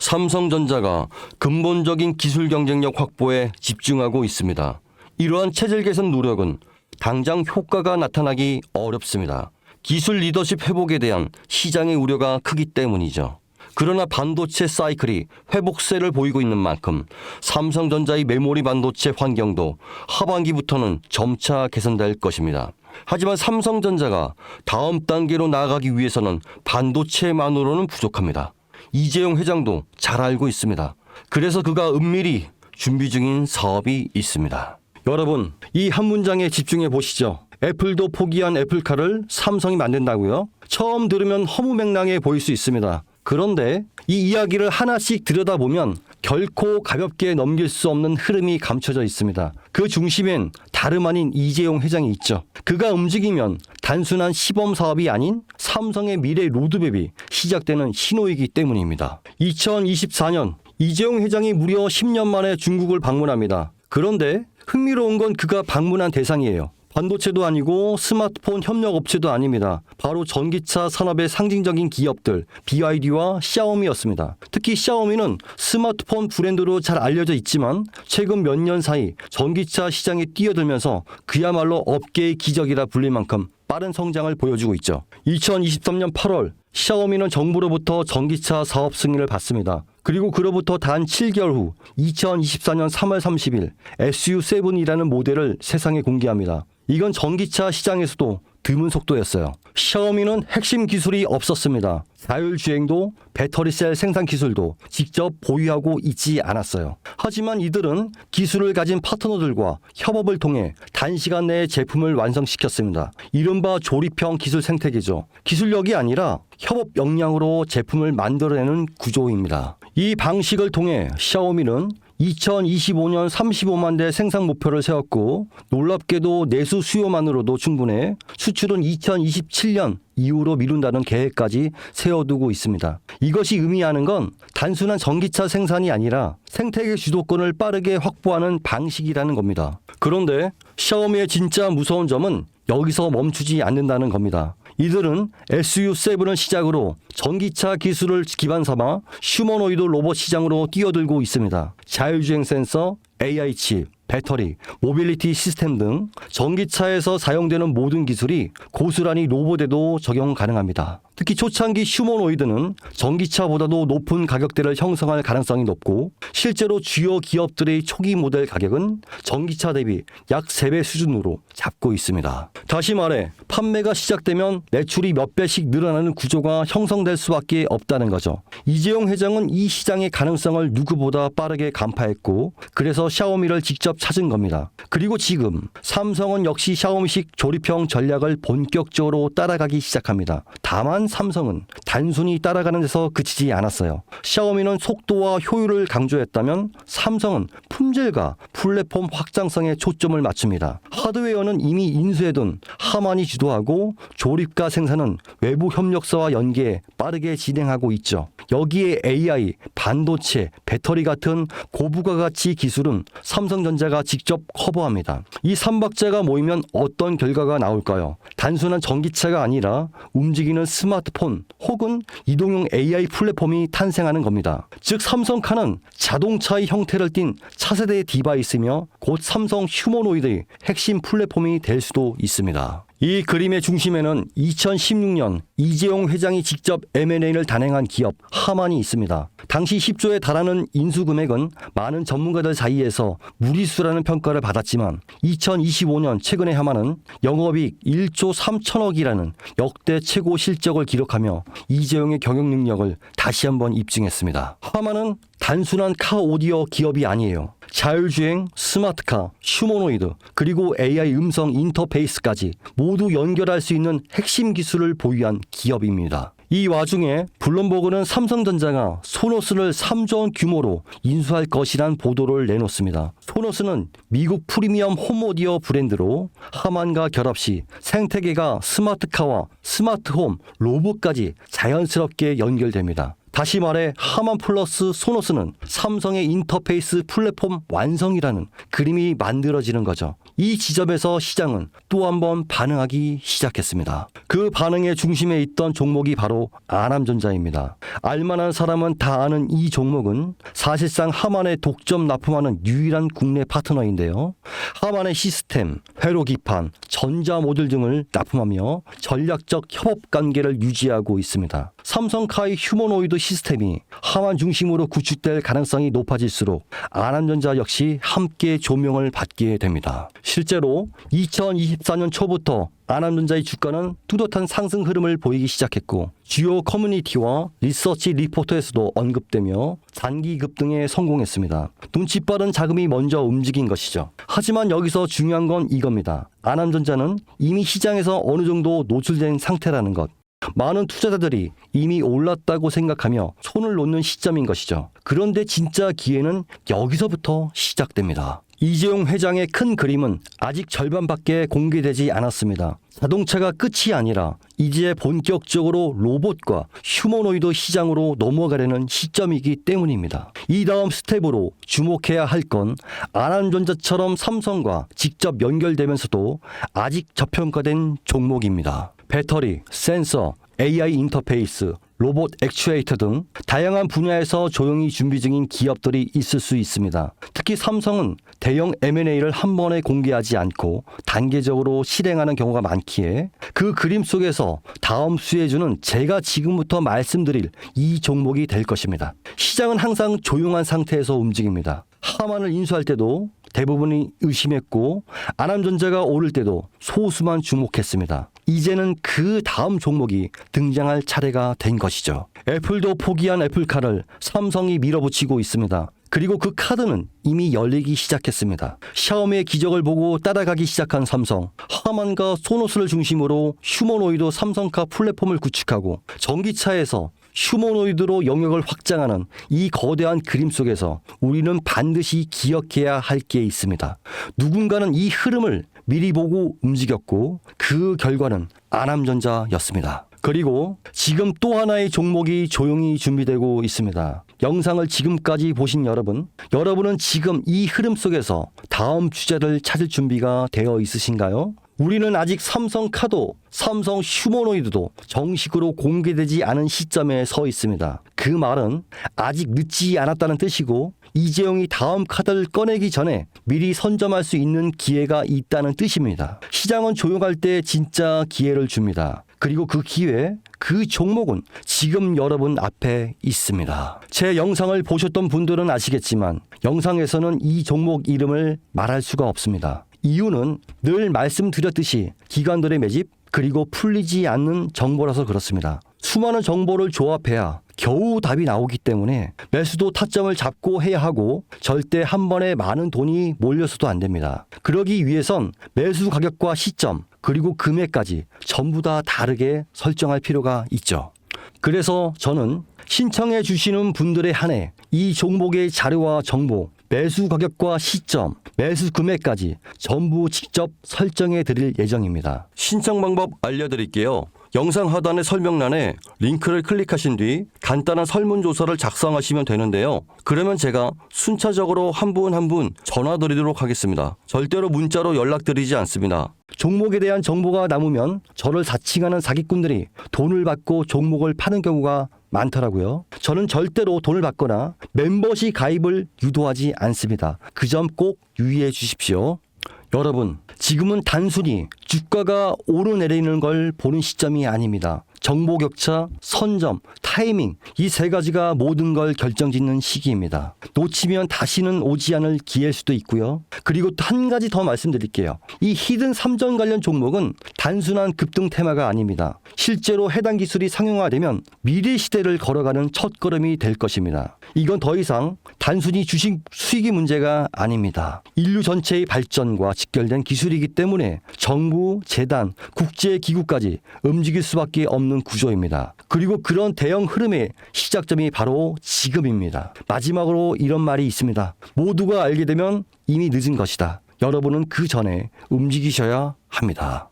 삼성전자가 근본적인 기술 경쟁력 확보에 집중하고 있습니다. 이러한 체질 개선 노력은 당장 효과가 나타나기 어렵습니다. 기술 리더십 회복에 대한 시장의 우려가 크기 때문이죠. 그러나 반도체 사이클이 회복세를 보이고 있는 만큼 삼성전자의 메모리 반도체 환경도 하반기부터는 점차 개선될 것입니다. 하지만 삼성전자가 다음 단계로 나아가기 위해서는 반도체만으로는 부족합니다. 이재용 회장도 잘 알고 있습니다. 그래서 그가 은밀히 준비 중인 사업이 있습니다. 여러분, 이 한 문장에 집중해 보시죠. 애플도 포기한 애플카를 삼성이 만든다고요? 처음 들으면 허무맹랑해 보일 수 있습니다. 그런데 이 이야기를 하나씩 들여다보면 결코 가볍게 넘길 수 없는 흐름이 감춰져 있습니다. 그 중심엔 다름 아닌 이재용 회장이 있죠. 그가 움직이면 단순한 시범 사업이 아닌 삼성의 미래 로드맵이 시작되는 신호이기 때문입니다. 2024년 이재용 회장이 무려 10년 만에 중국을 방문합니다. 그런데 흥미로운 건 그가 방문한 대상이에요. 반도체도 아니고 스마트폰 협력업체도 아닙니다. 바로 전기차 산업의 상징적인 기업들 BYD와 샤오미였습니다. 특히 샤오미는 스마트폰 브랜드로 잘 알려져 있지만 최근 몇 년 사이 전기차 시장에 뛰어들면서 그야말로 업계의 기적이라 불릴 만큼 빠른 성장을 보여주고 있죠. 2023년 8월 샤오미는 정부로부터 전기차 사업 승인을 받습니다. 그리고 그로부터 단 7개월 후 2024년 3월 30일 SU7이라는 모델을 세상에 공개합니다. 이건 전기차 시장에서도 드문 속도였어요. 샤오미는 핵심 기술이 없었습니다. 자율주행도 배터리셀 생산 기술도 직접 보유하고 있지 않았어요. 하지만 이들은 기술을 가진 파트너들과 협업을 통해 단시간 내에 제품을 완성시켰습니다. 이른바 조립형 기술 생태계죠. 기술력이 아니라 협업 역량으로 제품을 만들어내는 구조입니다. 이 방식을 통해 샤오미는 2025년 35만 대 생산 목표를 세웠고 놀랍게도 내수 수요만으로도 충분해 수출은 2027년 이후로 미룬다는 계획까지 세워두고 있습니다. 이것이 의미하는 건 단순한 전기차 생산이 아니라 생태계 주도권을 빠르게 확보하는 방식이라는 겁니다. 그런데 샤오미의 진짜 무서운 점은 여기서 멈추지 않는다는 겁니다. 이들은 SU7을 시작으로 전기차 기술을 기반 삼아 휴머노이드 로봇 시장으로 뛰어들고 있습니다. 자율주행 센서, AI 칩, 배터리, 모빌리티 시스템 등 전기차에서 사용되는 모든 기술이 고스란히 로봇에도 적용 가능합니다. 특히 초창기 휴머노이드는 전기차보다도 높은 가격대를 형성할 가능성이 높고 실제로 주요 기업들의 초기 모델 가격은 전기차 대비 약 3배 수준으로 잡고 있습니다. 다시 말해 판매가 시작되면 매출이 몇 배씩 늘어나는 구조가 형성될 수밖에 없다는 거죠. 이재용 회장은 이 시장의 가능성을 누구보다 빠르게 간파했고 그래서 샤오미를 직접 찾은 겁니다. 그리고 지금 삼성은 역시 샤오미식 조립형 전략을 본격적으로 따라가기 시작합니다. 다만 삼성은 단순히 따라가는 데서 그치지 않았어요. 샤오미는 속도와 효율을 강조했다면 삼성은 품질과 플랫폼 확장성에 초점을 맞춥니다. 하드웨어는 이미 인수해둔 하만이 주도하고 조립과 생산은 외부 협력사와 연계해 빠르게 진행하고 있죠. 여기에 AI, 반도체, 배터리 같은 고부가 가치 기술은 삼성전자가 직접 커버합니다. 이 3박자가 모이면 어떤 결과가 나올까요? 단순한 전기차가 아니라 움직이는 스마트폰 혹은 이동용 AI 플랫폼이 탄생하는 겁니다. 즉 삼성카는 자동차의 형태를 띤 차세대 디바이스며 곧 삼성 휴머노이드의 핵심 플랫폼이 될 수도 있습니다. 이 그림의 중심에는 2016년 이재용 회장이 직접 M&A를 단행한 기업 하만이 있습니다. 당시 10조에 달하는 인수 금액은 많은 전문가들 사이에서 무리수라는 평가를 받았지만 2025년 최근에 하만은 영업이익 1조 3천억이라는 역대 최고 실적을 기록하며 이재용의 경영 능력을 다시 한번 입증했습니다. 하만은 단순한 카 오디오 기업이 아니에요. 자율주행, 스마트카, 휴머노이드, 그리고 AI 음성 인터페이스까지 모두 연결할 수 있는 핵심 기술을 보유한 기업입니다. 이 와중에 블룸버그는 삼성전자가 소노스를 3조 원 규모로 인수할 것이란 보도를 내놓습니다. 소노스는 미국 프리미엄 홈오디오 브랜드로 하만과 결합 시 생태계가 스마트카와 스마트홈, 로봇까지 자연스럽게 연결됩니다. 다시 말해 하만 플러스 소노스는 삼성의 인터페이스 플랫폼 완성이라는 그림이 만들어지는 거죠. 이 지점에서 시장은 또 한 번 반응하기 시작했습니다. 그 반응의 중심에 있던 종목이 바로 아남전자입니다. 알만한 사람은 다 아는 이 종목은 사실상 하만에 독점 납품하는 유일한 국내 파트너인데요. 하만의 시스템, 회로 기판, 전자 모듈 등을 납품하며 전략적 협업 관계를 유지하고 있습니다. 삼성카의 휴머노이드 시스템이 하만 중심으로 구축될 가능성이 높아질수록 아남전자 역시 함께 조명을 받게 됩니다. 실제로 2024년 초부터 아남전자의 주가는 뚜렷한 상승 흐름을 보이기 시작했고 주요 커뮤니티와 리서치 리포트에서도 언급되며 단기 급등에 성공했습니다. 눈치 빠른 자금이 먼저 움직인 것이죠. 하지만 여기서 중요한 건 이겁니다. 아남전자는 이미 시장에서 어느 정도 노출된 상태라는 것. 많은 투자자들이 이미 올랐다고 생각하며 손을 놓는 시점인 것이죠. 그런데 진짜 기회는 여기서부터 시작됩니다. 이재용 회장의 큰 그림은 아직 절반밖에 공개되지 않았습니다. 자동차가 끝이 아니라 이제 본격적으로 로봇과 휴머노이드 시장으로 넘어가려는 시점이기 때문입니다. 이 다음 스텝으로 주목해야 할 건 아남전자처럼 삼성과 직접 연결되면서도 아직 저평가된 종목입니다. 배터리, 센서, AI 인터페이스, 로봇 액추에이터 등 다양한 분야에서 조용히 준비 중인 기업들이 있을 수 있습니다. 특히 삼성은 대형 M&A를 한 번에 공개하지 않고 단계적으로 실행하는 경우가 많기에 그 그림 속에서 다음 수혜주는 제가 지금부터 말씀드릴 이 종목이 될 것입니다. 시장은 항상 조용한 상태에서 움직입니다. 하만을 인수할 때도 대부분이 의심했고 아남전자가 오를 때도 소수만 주목했습니다. 이제는 그 다음 종목이 등장할 차례가 된 것이죠. 애플도 포기한 애플카를 삼성이 밀어붙이고 있습니다. 그리고 그 카드는 이미 열리기 시작했습니다. 샤오미의 기적을 보고 따라가기 시작한 삼성, 하만과 소노스를 중심으로 휴머노이드 삼성카 플랫폼을 구축하고 전기차에서 휴머노이드로 영역을 확장하는 이 거대한 그림 속에서 우리는 반드시 기억해야 할 게 있습니다. 누군가는 이 흐름을 미리 보고 움직였고 그 결과는 아남전자였습니다. 그리고 지금 또 하나의 종목이 조용히 준비되고 있습니다. 영상을 지금까지 보신 여러분은 지금 이 흐름 속에서 다음 주제를 찾을 준비가 되어 있으신가요? 우리는 아직 삼성카도, 삼성 휴머노이드도 정식으로 공개되지 않은 시점에 서 있습니다. 그 말은 아직 늦지 않았다는 뜻이고 이재용이 다음 카드를 꺼내기 전에 미리 선점할 수 있는 기회가 있다는 뜻입니다. 시장은 조용할 때 진짜 기회를 줍니다. 그리고 그 기회, 그 종목은 지금 여러분 앞에 있습니다. 제 영상을 보셨던 분들은 아시겠지만 영상에서는 이 종목 이름을 말할 수가 없습니다. 이유는 늘 말씀드렸듯이 기관들의 매집 그리고 풀리지 않는 정보라서 그렇습니다. 수많은 정보를 조합해야 겨우 답이 나오기 때문에 매수도 타점을 잡고 해야 하고 절대 한 번에 많은 돈이 몰려서도 안 됩니다. 그러기 위해선 매수 가격과 시점 그리고 금액까지 전부 다 다르게 설정할 필요가 있죠. 그래서 저는 신청해 주시는 분들에 한해 이 종목의 자료와 정보, 매수 가격과 시점, 매수 금액까지 전부 직접 설정해 드릴 예정입니다. 신청 방법 알려드릴게요. 영상 하단의 설명란에 링크를 클릭하신 뒤 간단한 설문조사를 작성하시면 되는데요. 그러면 제가 순차적으로 한 분 한 분 전화 드리도록 하겠습니다. 절대로 문자로 연락드리지 않습니다. 종목에 대한 정보가 남으면 저를 사칭하는 사기꾼들이 돈을 받고 종목을 파는 경우가 많더라고요. 저는 절대로 돈을 받거나 멤버십 가입을 유도하지 않습니다. 그 점 꼭 유의해 주십시오. 여러분, 지금은 단순히 주가가 오르내리는 걸 보는 시점이 아닙니다. 정보 격차, 선점, 타이밍 이 세 가지가 모든 걸 결정짓는 시기입니다. 놓치면 다시는 오지 않을 기회일 수도 있고요. 그리고 또 한 가지 더 말씀드릴게요. 이 히든 3전 관련 종목은 단순한 급등 테마가 아닙니다. 실제로 해당 기술이 상용화되면 미래 시대를 걸어가는 첫걸음이 될 것입니다. 이건 더 이상 단순히 주식 수익의 문제가 아닙니다. 인류 전체의 발전과 직결된 기술이기 때문에 정부, 재단, 국제기구까지 움직일 수밖에 없는 구조입니다. 그리고 그런 대형 흐름의 시작점이 바로 지금입니다. 마지막으로 이런 말이 있습니다. 모두가 알게 되면 이미 늦은 것이다. 여러분은 그 전에 움직이셔야 합니다.